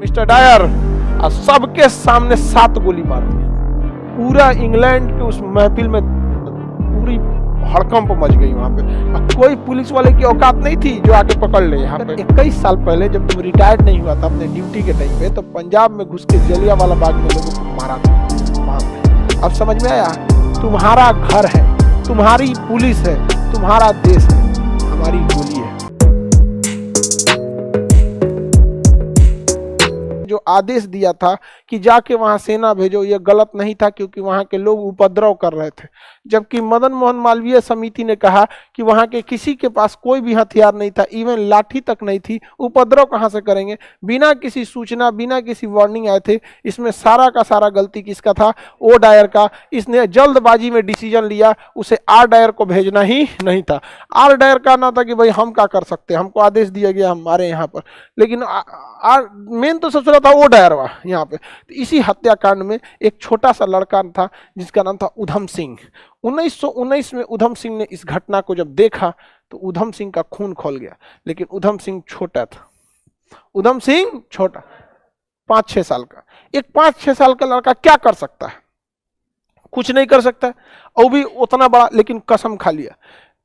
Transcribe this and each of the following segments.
Mister Dyer और सबके सामने 7 गोली मार दी। पूरा इंग्लैंड के उस महफिल में पूरी हड़कंप मच गई वहां पे। कोई पुलिस वाले की औकात नहीं थी जो आके पकड़ ले। यहाँ पे 21 साल पहले जब तुम रिटायर्ड नहीं हुआ था अपने ड्यूटी के टाइम पे, तो पंजाब में घुस के जलियांवाला बाग में लोगों को मारा था वहां पे। अब समझ में आया? तुम्हारा घर है, तुम्हारी पुलिस है, तुम्हारा देश है, हमारी गोली है। जो आदेश दिया था कि जाके वहां सेना भेजो, ये गलत नहीं था, क्योंकि वहां के लोग उपद्रव कर रहे थे। जबकि मदन मोहन मालवीय समिति ने कहा कि वहां के किसी के पास कोई भी हथियार नहीं था, इवन लाठी तक नहीं थी, उपद्रव कहां से करेंगे? बिना किसी सूचना, बिना किसी वार्निंग आए थे। इसमें सारा का सारा गलती किसका था? ओ डायर का। इसने जल्दबाजी में डिसीजन लिया, उसे आर डायर को भेजना ही नहीं था। आर डायर का ना था कि भाई हम क्या कर सकते हैं, हमको आदेश दिया गया हमारे यहाँ पर, लेकिन मेन तो सबसे था ओ डायर यहाँ पे। तो इसी हत्याकांड में एक छोटा सा लड़का था जिसका नाम था उधम सिंह। 1919 में उधम सिंह ने इस घटना को जब देखा तो उधम सिंह का खून खौल गया। लेकिन उधम सिंह छोटा था, उधम सिंह छोटा, 5-6 साल का। एक 5-6 साल का लड़का क्या कर सकता है? कुछ नहीं कर सकता, और भी उतना बड़ा। लेकिन कसम खा लिया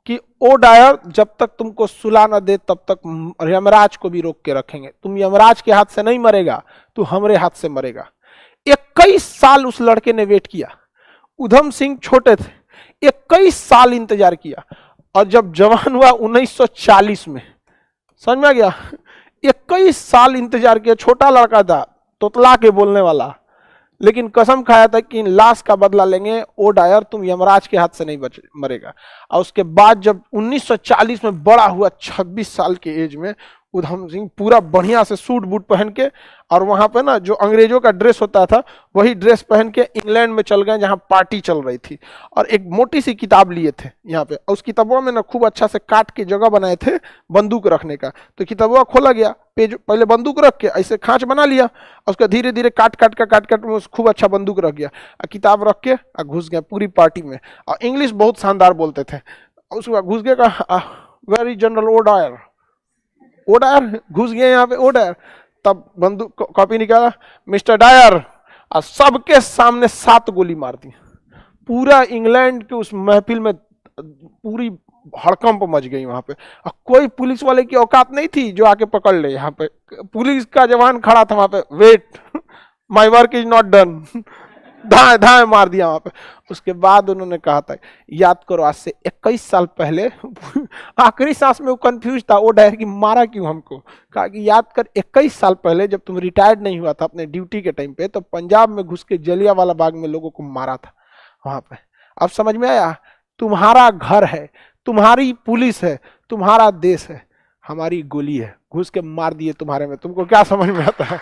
कि ओ डायर जब तक तुमको सुला न दे तब तक यमराज को भी रोक के रखेंगे। तुम यमराज के हाथ से नहीं मरेगा, तू हमरे हाथ से मरेगा। 21 साल उस लड़के ने वेट किया। उधम सिंह छोटे थे, 21 साल इंतजार किया, और जब जवान हुआ 1940 में, समझ में आ गया? 21 साल इंतजार किया। छोटा लड़का था, तोतला के बोलने वाला, लेकिन कसम खाया था कि लाश का बदला लेंगे। ओ डायर तुम यमराज के हाथ से नहीं मरेगा। और उसके बाद जब 1940 में बड़ा हुआ, 26 साल के एज में, उधम सिंह पूरा बढ़िया से सूट बूट पहन के, और वहां पे ना जो अंग्रेजों का ड्रेस होता था वही ड्रेस पहन के इंग्लैंड में चल गए जहां पार्टी चल रही थी। और एक मोटी सी किताब लिए थे यहाँ पे, और उस किताबों में ना खूब अच्छा से काट के जगह बनाए थे बंदूक रखने का। तो किताबों खोला गया, पेज पहले बंदूक रख के ऐसे खांच बना लिया, और उसका धीरे धीरे काट काट में खूब अच्छा बंदूक रख गया, किताब रख के घुस गया पूरी पार्टी में। और इंग्लिश बहुत शानदार बोलते थे। उसके बाद घुस गया, कहा very general O Dyer, O Dyer घुस गए यहाँ पे ओ डायर। तब बंदूक कॉपी निकाला, मिस्टर डायर, और सबके सामने 7 गोली मार दी। पूरा इंग्लैंड के उस महफिल में पूरी हड़कंप मच गई वहां पे। और कोई पुलिस वाले की औकात नहीं थी जो आके पकड़ ले। यहाँ पे पुलिस का जवान खड़ा था वहां पे, wait my work is not done, धाए धाए मार दिया वहां पे। उसके बाद उन्होंने कहा था, याद करो आज से 21 साल पहले, आखिरी सांस में वो कंफ्यूज था वो डायर की मारा क्यों हमको। कहा कि याद कर 21 साल पहले जब तुम रिटायर्ड नहीं हुआ था अपने ड्यूटी के टाइम पे, तो पंजाब में घुस के जलियांवाला बाग में लोगों को मारा था वहां पे। अब समझ में आया? तुम्हारा घर है, तुम्हारी पुलिस है, तुम्हारा देश है, हमारी गोली है, घुस के मार दिए तुम्हारे में। तुमको क्या समझ में आता है?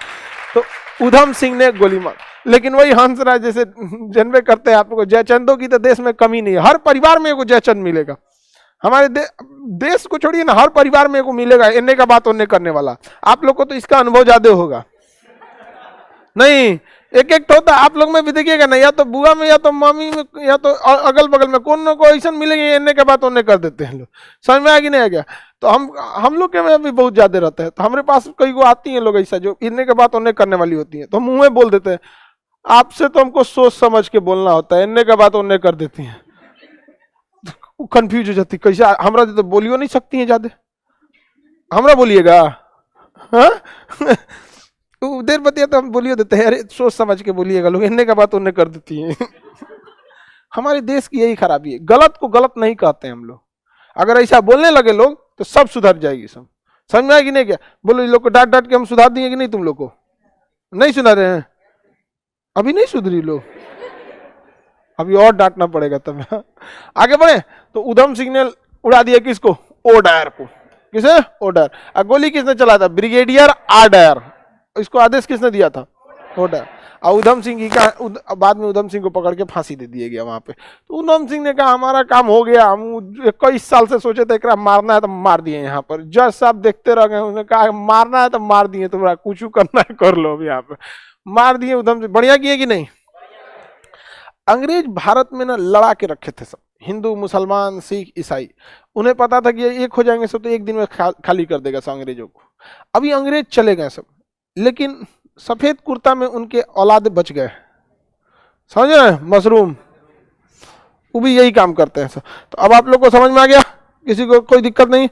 तो उधम सिंह ने गोली मार। लेकिन वही हंसराज जैसे जनवे करते हैं आप लोग, जयचंदों की तो देश में कमी नहीं है। हर परिवार में एगो जयचंद मिलेगा। हमारे देश को छोड़िए ना, हर परिवार में एगो मिलेगा इन्ने का बात उन्ने करने वाला। आप लोग को तो इसका अनुभव ज्यादा होगा। नहीं, एक एक तो होता है आप लोग में भी देखिएगा ना, या तो बुआ में, या तो मम्मी में, या तो अगल बगल में कोई ना कोई ऐसा मिलेंगे, इन्ने के बात उन्ने कर देते हैं लोग। समझ में आ गया नहीं आ गया? तो हम लोग के में भी बहुत ज्यादा रहता है। तो हमारे पास कई को आती हैं लोग ऐसा जो इन्ने के बात उन्ने करने वाली होती है, तो मुंह में बोल देते हैं। आपसे तो हमको सोच समझ के बोलना होता है, इन्ने का बात उन्ने कर देती हैं, कंफ्यूज हो जाती। कैसे हमरा तो बोलियो नहीं सकती हैं ज्यादा, हमरा बोलिएगा हाँ देर बतिया तो हम बोलियो देते हैं, अरे सोच समझ के बोलिएगा, लोग इन्ने का बात उन्ने कर देती हैं। हमारे देश की यही खराबी है, गलत को गलत नहीं कहते हम लोग। अगर ऐसा बोलने लगे लोग तो सब सुधर जाएगी। सब समझ में आएगी नहीं क्या? बोलो इन लोग को डांट डांट के हम सुधार दिए कि नहीं? तुम लोग को नहीं सुधारे हैं, अभी नहीं सुधरी लोग, अभी और डांटना पड़ेगा तब। आगे बढ़े तो उधम सिंह ने उड़ा दिया किसको? ओ डायर को। किसे? O'Dwyer. गोली किसने चला था? Brigadier R Dyer. इसको आदेश किसने दिया था? O'Dwyer. और उधम सिंह की का बाद में उधम सिंह को पकड़ के फांसी दे दिया गया वहां पे। तो उधम सिंह ने कहा हमारा काम हो गया, हम 21 साल से सोचे थे एकरा मारना है तो मार दिए। यहाँ पर जज साहब देखते रह गए, उन्होंने कहा मारना है तो मार दिए, तुम्हारा कुछ करना है कर लो। अभी यहाँ पे मार दिए उधम सिंह। बढ़िया किए कि नहीं? अंग्रेज भारत में ना लड़ा के रखे थे सब, हिंदू मुसलमान सिख ईसाई। उन्हें पता था कि एक हो जाएंगे सब तो एक दिन में खाली कर देगा सब अंग्रेजों को। अभी अंग्रेज चले गए सब, लेकिन सफेद कुर्ता में उनके औलाद बच गए, समझ रहे हैं, मशरूम, वो भी यही काम करते हैं। तो अब आप लोग को समझ में आ गया, किसी को कोई दिक्कत नहीं।